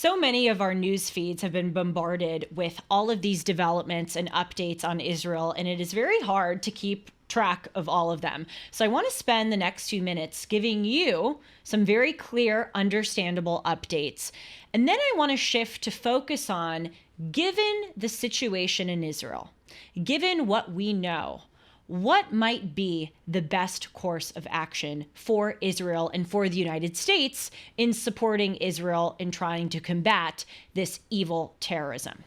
So many of our news feeds have been bombarded with all of these developments and updates on Israel, and it is very hard to keep track of all of them. So I want to spend the next few minutes giving you some very clear, understandable updates. And then I want to shift to focus on, given the situation in Israel, given what we know, what might be the best course of action for Israel and for the United States in supporting Israel in trying to combat this evil terrorism?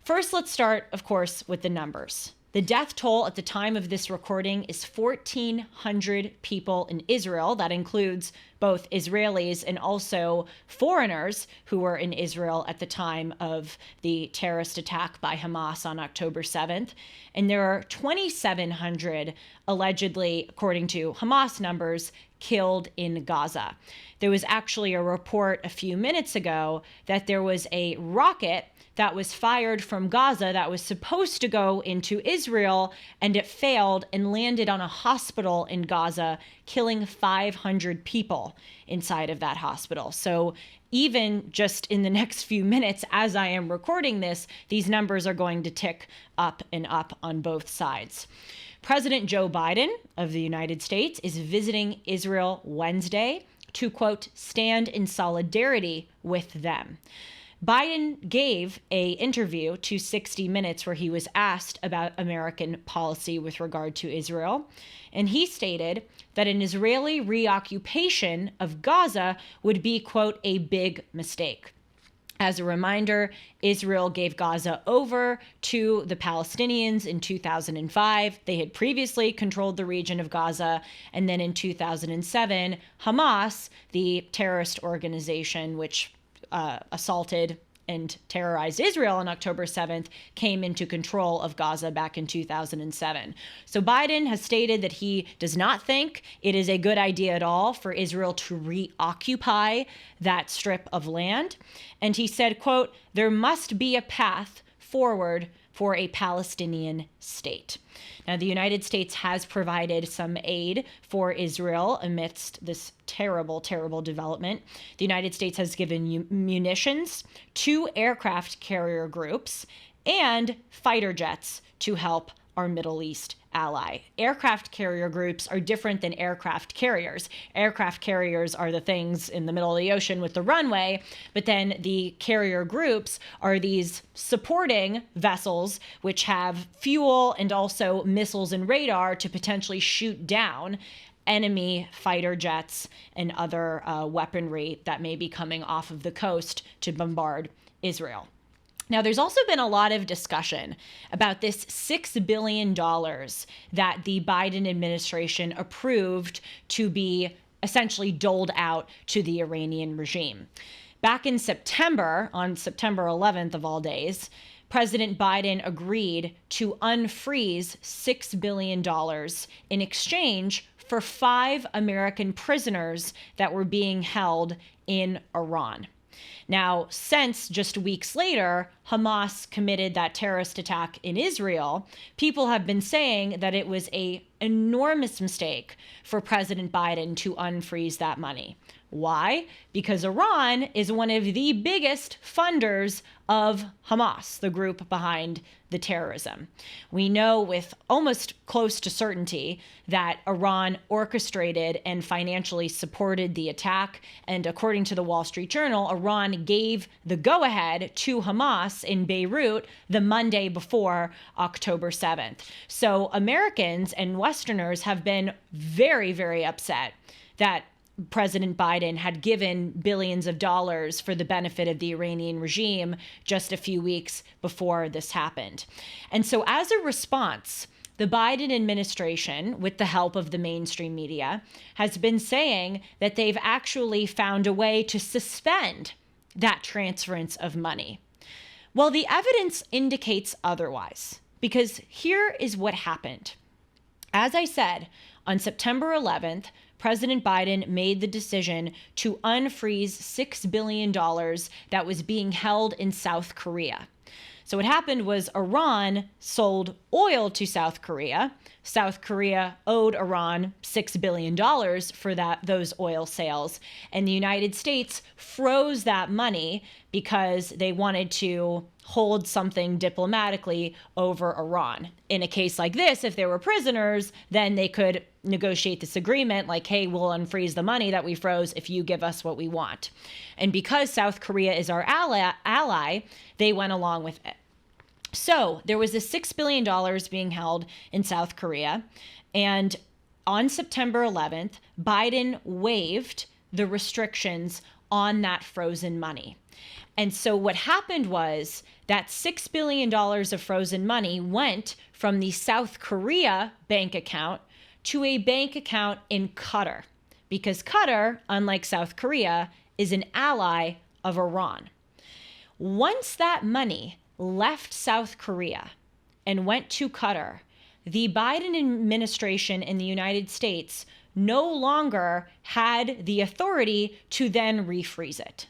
First, let's start, of course, with the numbers. The death toll at the time of this recording is 1,400 people in Israel. That includes both Israelis and also foreigners who were in Israel at the time of the terrorist attack by Hamas on October 7th. And there are 2,700 allegedly, according to Hamas numbers, killed in Gaza. There was actually a report a few minutes ago that there was a rocket that was fired from Gaza that was supposed to go into Israel, and it failed and landed on a hospital in Gaza, killing 500 people inside of that hospital. So even just in the next few minutes, as I am recording this, these numbers are going to tick up and up on both sides. President Joe Biden of the United States is visiting Israel Wednesday to, quote, stand in solidarity with them. Biden gave an interview to 60 Minutes where he was asked about American policy with regard to Israel. And he stated that an Israeli reoccupation of Gaza would be, quote, a big mistake. As a reminder, Israel gave Gaza over to the Palestinians in 2005. They had previously controlled the region of Gaza. And then in 2007, Hamas, the terrorist organization which assaulted and terrorized Israel on October 7th, came into control of Gaza back in 2007. So Biden has stated that he does not think it is a good idea at all for Israel to reoccupy that strip of land. And he said, quote, there must be a path forward for a Palestinian state. Now, the United States has provided some aid for Israel amidst this terrible, terrible development. The United States has given munitions to aircraft carrier groups and fighter jets to help our Middle East ally. Aircraft carrier groups are different than aircraft carriers. Aircraft carriers are the things in the middle of the ocean with the runway, but then the carrier groups are these supporting vessels which have fuel and also missiles and radar to potentially shoot down enemy fighter jets and other weaponry that may be coming off of the coast to bombard Israel. Now, there's also been a lot of discussion about this $6 billion that the Biden administration approved to be essentially doled out to the Iranian regime. Back in September, on September 11th of all days, President Biden agreed to unfreeze $6 billion in exchange for 5 American prisoners that were being held in Iran. Now, since just weeks later, Hamas committed that terrorist attack in Israel, people have been saying that it was an enormous mistake for President Biden to unfreeze that money. Why? Because Iran is one of the biggest funders of Hamas, the group behind the terrorism. We know with almost close to certainty that Iran orchestrated and financially supported the attack. And according to the Wall Street Journal, Iran gave the go-ahead to Hamas in Beirut the Monday before October 7th. So Americans and Westerners have been very, very upset that President Biden had given billions of dollars for the benefit of the Iranian regime just a few weeks before this happened. And so as a response, the Biden administration, with the help of the mainstream media, has been saying that they've actually found a way to suspend that transference of money. Well, the evidence indicates otherwise, because here is what happened. As I said, on September 11th, President Biden made the decision to unfreeze $6 billion that was being held in South Korea. So what happened was Iran sold oil to South Korea. South Korea owed Iran $6 billion for those oil sales. And the United States froze that money because they wanted to hold something diplomatically over Iran. In a case like this, if there were prisoners, then they could negotiate this agreement like, hey, we'll unfreeze the money that we froze if you give us what we want. And because South Korea is our ally, they went along with it. So there was this $6 billion being held in South Korea. And on September 11th, Biden waived the restrictions on that frozen money. And so what happened was that $6 billion of frozen money went from the South Korea bank account to a bank account in Qatar, because Qatar, unlike South Korea, is an ally of Iran. Once that money left South Korea and went to Qatar, the Biden administration in the United States no longer had the authority to then refreeze it.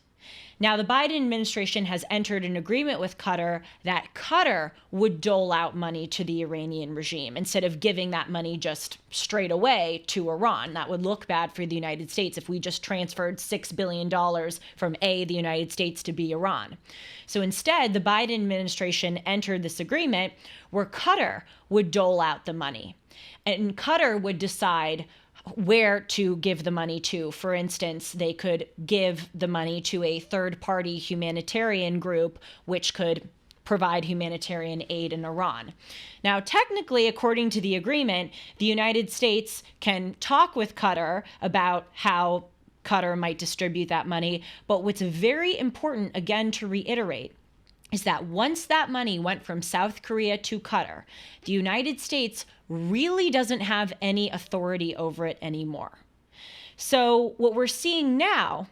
Now, the Biden administration has entered an agreement with Qatar that Qatar would dole out money to the Iranian regime instead of giving that money just straight away to Iran. That would look bad for the United States if we just transferred $6 billion from the United States to B, Iran. So instead, the Biden administration entered this agreement where Qatar would dole out the money. And Qatar would decide where to give the money to. For instance, they could give the money to a third-party humanitarian group, which could provide humanitarian aid in Iran. Now, technically, according to the agreement, the United States can talk with Qatar about how Qatar might distribute that money. But what's very important, again, to reiterate, is that once that money went from South Korea to Qatar, the United States really doesn't have any authority over it anymore. So what we're seeing now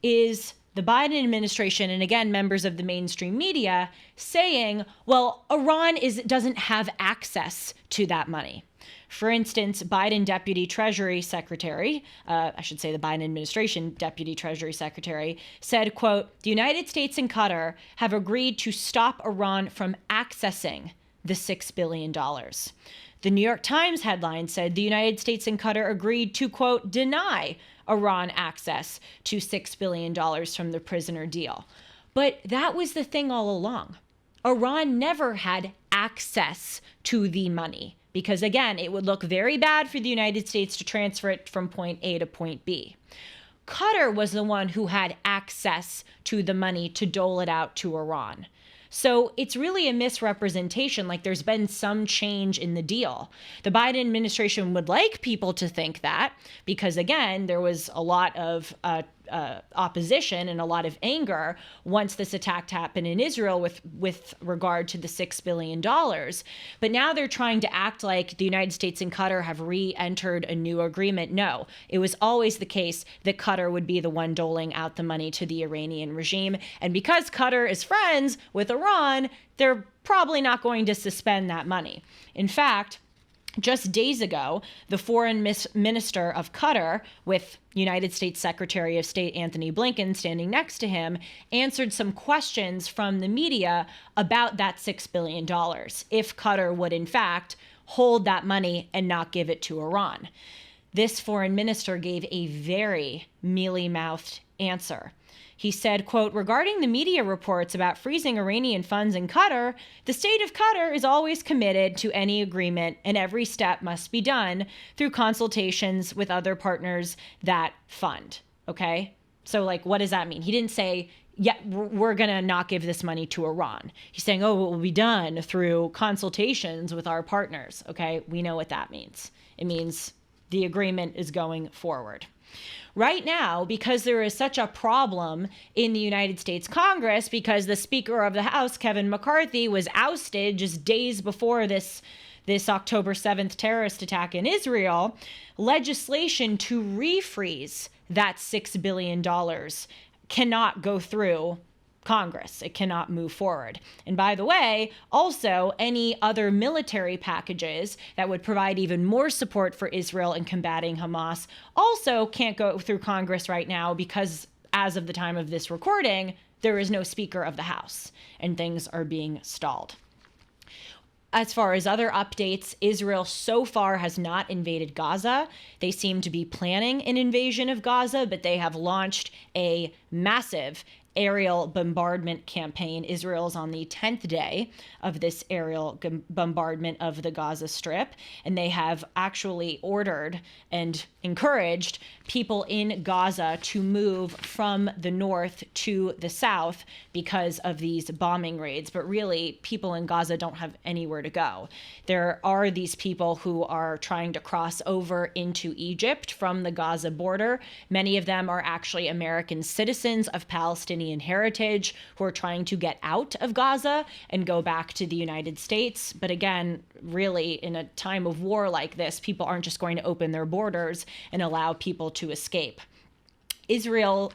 is the Biden administration, and again, members of the mainstream media, saying, well, Iran doesn't have access to that money. For instance, Biden Deputy Treasury Secretary, the Biden administration Deputy Treasury Secretary, said, quote, the United States and Qatar have agreed to stop Iran from accessing the $6 billion. The New York Times headline said the United States and Qatar agreed to, quote, deny Iran access to $6 billion from the prisoner deal. But that was the thing all along. Iran never had access to the money because, again, it would look very bad for the United States to transfer it from point A to point B. Qatar was the one who had access to the money to dole it out to Iran. So it's really a misrepresentation, like there's been some change in the deal. The Biden administration would like people to think that because, again, there was a lot of opposition and a lot of anger once this attack happened in Israel with regard to the $6 billion. But now they're trying to act like the United States and Qatar have re-entered a new agreement. No, it was always the case that Qatar would be the one doling out the money to the Iranian regime. And because Qatar is friends with Iran, they're probably not going to suspend that money. In fact, just days ago, the foreign minister of Qatar, with United States Secretary of State Anthony Blinken standing next to him, answered some questions from the media about that $6 billion, if Qatar would, in fact, hold that money and not give it to Iran. This foreign minister gave a very mealy-mouthed answer. He said, quote, regarding the media reports about freezing Iranian funds in Qatar, the state of Qatar is always committed to any agreement, and every step must be done through consultations with other partners that fund. Okay? So, like, what does that mean? He didn't say, yeah, we're going to not give this money to Iran. He's saying, oh, it will be done through consultations with our partners. Okay? We know what that means. It means the agreement is going forward. Right now, because there is such a problem in the United States Congress, because the Speaker of the House, Kevin McCarthy, was ousted just days before this October 7th terrorist attack in Israel, legislation to refreeze that $6 billion cannot go through Congress. It cannot move forward. And by the way, also any other military packages that would provide even more support for Israel in combating Hamas also can't go through Congress right now because as of the time of this recording, there is no Speaker of the House and things are being stalled. As far as other updates, Israel so far has not invaded Gaza. They seem to be planning an invasion of Gaza, but they have launched a massive aerial bombardment campaign. Israel is on the 10th day of this aerial bombardment of the Gaza Strip, and they have actually ordered and encouraged people in Gaza to move from the north to the south because of these bombing raids. But really, people in Gaza don't have anywhere to go. There are these people who are trying to cross over into Egypt from the Gaza border. Many of them are actually American citizens of Palestinian heritage who are trying to get out of Gaza and go back to the United States. But again, really, in a time of war like this, people aren't just going to open their borders and allow people to escape. Israel's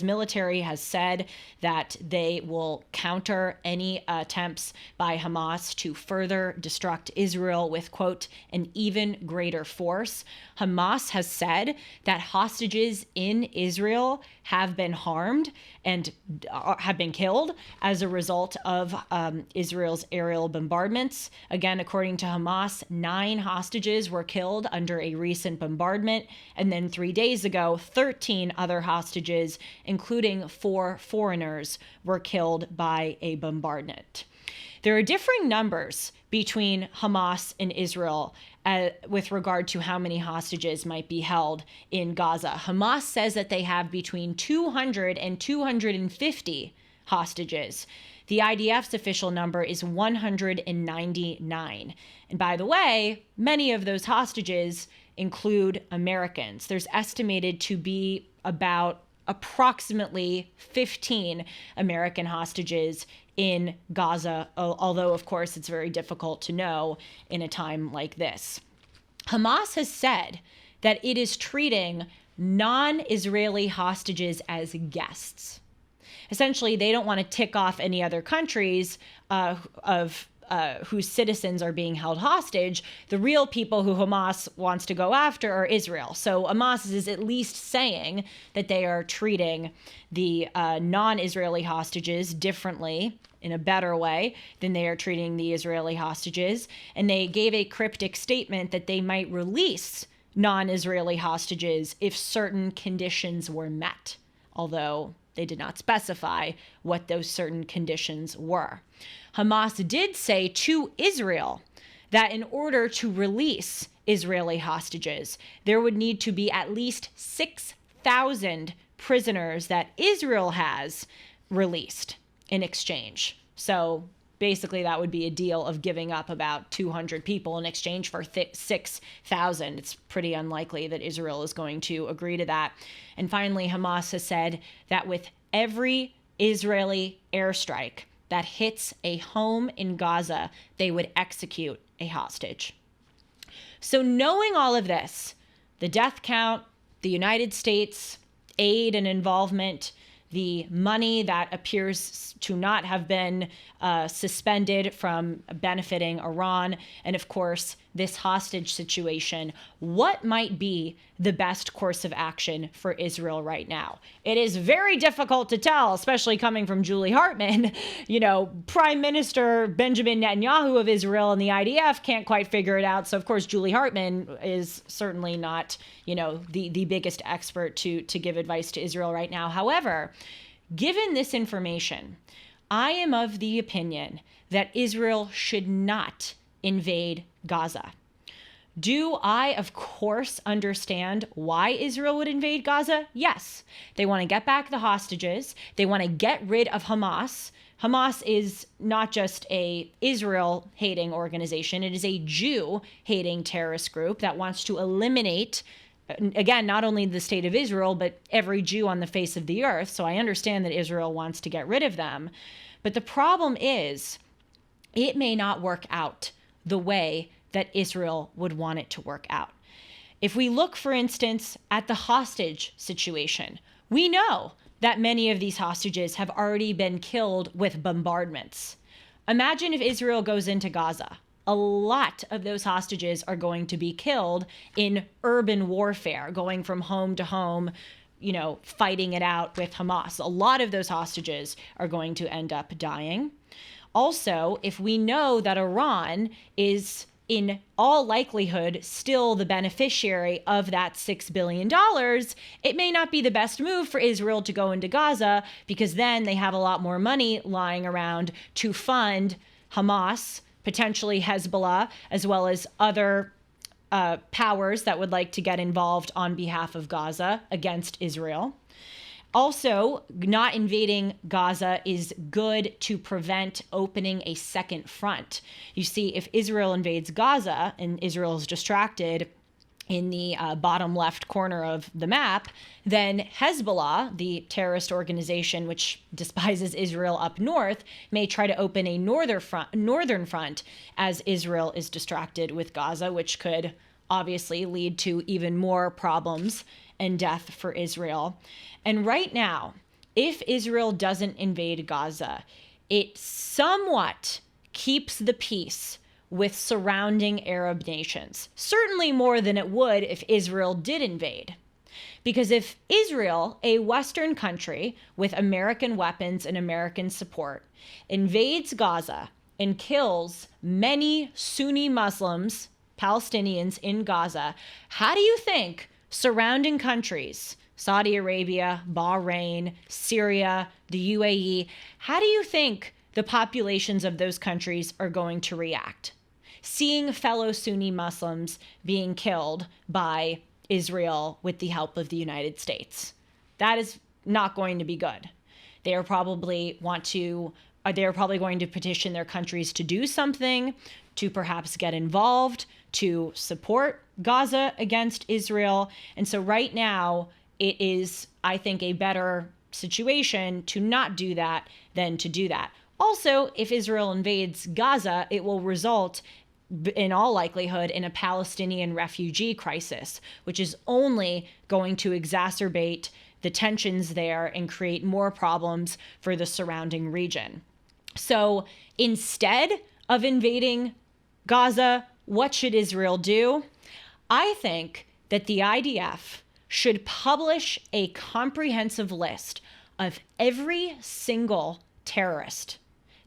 military has said that they will counter any attempts by Hamas to further destruct Israel with, quote, an even greater force. Hamas has said that hostages in Israel have been harmed and have been killed as a result of Israel's aerial bombardments. Again, according to Hamas, 9 hostages were killed under a recent bombardment. And then 3 days ago, 13 other hostages, including 4 foreigners, were killed by a bombardment. There are differing numbers between Hamas and Israel with regard to how many hostages might be held in Gaza. Hamas says that they have between 200 and 250 hostages. The IDF's official number is 199. And by the way, many of those hostages include Americans. There's estimated to be about approximately 15 American hostages in Gaza, although, of course, it's very difficult to know in a time like this. Hamas has said that it is treating non-Israeli hostages as guests. Essentially, they don't want to tick off any other countries whose citizens are being held hostage. The real people who Hamas wants to go after are Israel. So Hamas is at least saying that they are treating the non-Israeli hostages differently, in a better way than they are treating the Israeli hostages. And they gave a cryptic statement that they might release non-Israeli hostages if certain conditions were met, although they did not specify what those certain conditions were. Hamas did say to Israel that in order to release Israeli hostages, there would need to be at least 6,000 prisoners that Israel has released in exchange. So basically, that would be a deal of giving up about 200 people in exchange for 6,000. It's pretty unlikely that Israel is going to agree to that. And finally, Hamas has said that with every Israeli airstrike that hits a home in Gaza, they would execute a hostage. So knowing all of this, the death count, the United States aid and involvement, the money that appears to not have been suspended from benefiting Iran, and of course, this hostage situation, what might be the best course of action for Israel right now? It is very difficult to tell, especially coming from Julie Hartman. You know, Prime Minister Benjamin Netanyahu of Israel and the IDF can't quite figure it out. So, of course, Julie Hartman is certainly not, the biggest expert to give advice to Israel right now. However, given this information, I am of the opinion that Israel should not invade Gaza. Do I, of course, understand why Israel would invade Gaza? Yes. They want to get back the hostages. They want to get rid of Hamas. Hamas is not just a Israel-hating organization. It is a Jew-hating terrorist group that wants to eliminate, again, not only the state of Israel, but every Jew on the face of the earth. So I understand that Israel wants to get rid of them. But the problem is, it may not work out the way that Israel would want it to work out. If we look, for instance, at the hostage situation, we know that many of these hostages have already been killed with bombardments. Imagine if Israel goes into Gaza. A lot of those hostages are going to be killed in urban warfare, going from home to home, fighting it out with Hamas. A lot of those hostages are going to end up dying. Also, if we know that Iran is in all likelihood still the beneficiary of that $6 billion, it may not be the best move for Israel to go into Gaza, because then they have a lot more money lying around to fund Hamas, potentially Hezbollah, as well as other powers that would like to get involved on behalf of Gaza against Israel. Also, not invading Gaza is good to prevent opening a second front. You see, if Israel invades Gaza and Israel is distracted in the bottom left corner of the map, then Hezbollah, the terrorist organization which despises Israel up north, may try to open a northern front as Israel is distracted with Gaza, which could obviously lead to even more problems and death for Israel. And right now, if Israel doesn't invade Gaza, it somewhat keeps the peace with surrounding Arab nations, certainly more than it would if Israel did invade. Because if Israel, a Western country with American weapons and American support, invades Gaza and kills many Sunni Muslims, Palestinians in Gaza, how do you think surrounding countries, Saudi Arabia, Bahrain, Syria, the UAE, how do you think the populations of those countries are going to react? Seeing fellow Sunni Muslims being killed by Israel with the help of the United States. That is not going to be good. They are probably going to petition their countries to do something, to perhaps get involved, to support Gaza against Israel. And so right now, it is, I think, a better situation to not do that than to do that. Also, if Israel invades Gaza, it will result, in all likelihood, in a Palestinian refugee crisis, which is only going to exacerbate the tensions there and create more problems for the surrounding region. So instead of invading Gaza, what should Israel do? I think that the IDF should publish a comprehensive list of every single terrorist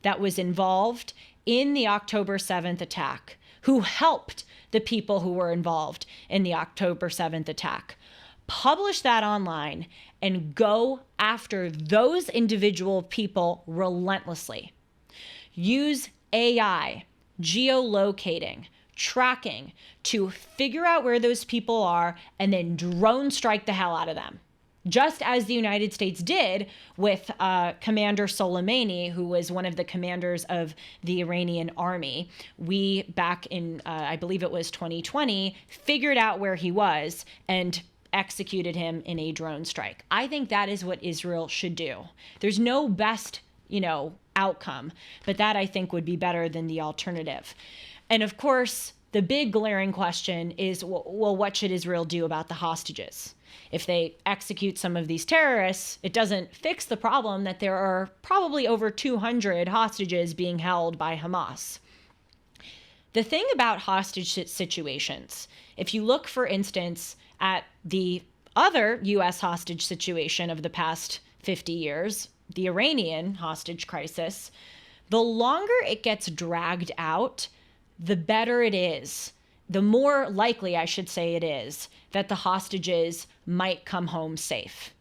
that was involved in the October 7th attack, who helped the people who were involved in the October 7th attack. Publish that online and go after those individual people relentlessly. Use AI, geolocating, tracking to figure out where those people are and then drone strike the hell out of them. Just as the United States did with Commander Soleimani, who was one of the commanders of the Iranian army. We, back in, I believe it was 2020, figured out where he was and executed him in a drone strike. I think that is what Israel should do. There's no best, outcome, but that I think would be better than the alternative. And of course, the big glaring question is, well, what should Israel do about the hostages? If they execute some of these terrorists, it doesn't fix the problem that there are probably over 200 hostages being held by Hamas. The thing about hostage situations, if you look, for instance, at the other U.S. hostage situation of the past 50 years, the Iranian hostage crisis, the longer it gets dragged out, the better it is, the more likely, I should say, it is that the hostages might come home safe.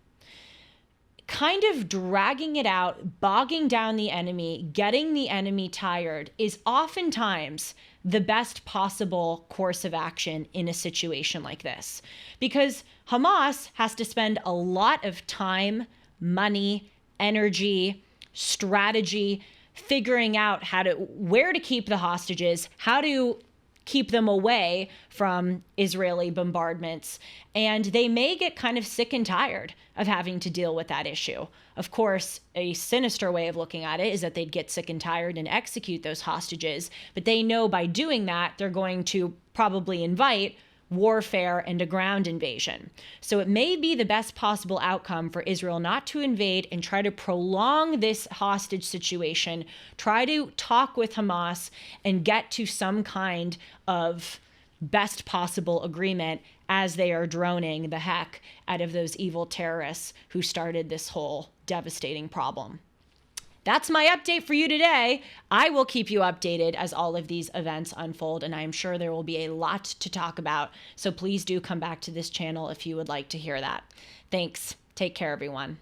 Kind of dragging it out, bogging down the enemy, getting the enemy tired is oftentimes the best possible course of action in a situation like this. Because Hamas has to spend a lot of time, money, energy, strategy, figuring out where to keep the hostages, how to keep them away from Israeli bombardments. And they may get kind of sick and tired of having to deal with that issue. Of course, a sinister way of looking at it is that they'd get sick and tired and execute those hostages. But they know by doing that, they're going to probably invite warfare and a ground invasion. So it may be the best possible outcome for Israel not to invade and try to prolong this hostage situation, try to talk with Hamas and get to some kind of best possible agreement as they are droning the heck out of those evil terrorists who started this whole devastating problem. that's my update for you today. I will keep you updated as all of these events unfold, and I am sure there will be a lot to talk about. So please do come back to this channel if you would like to hear that. Thanks. Take care, everyone.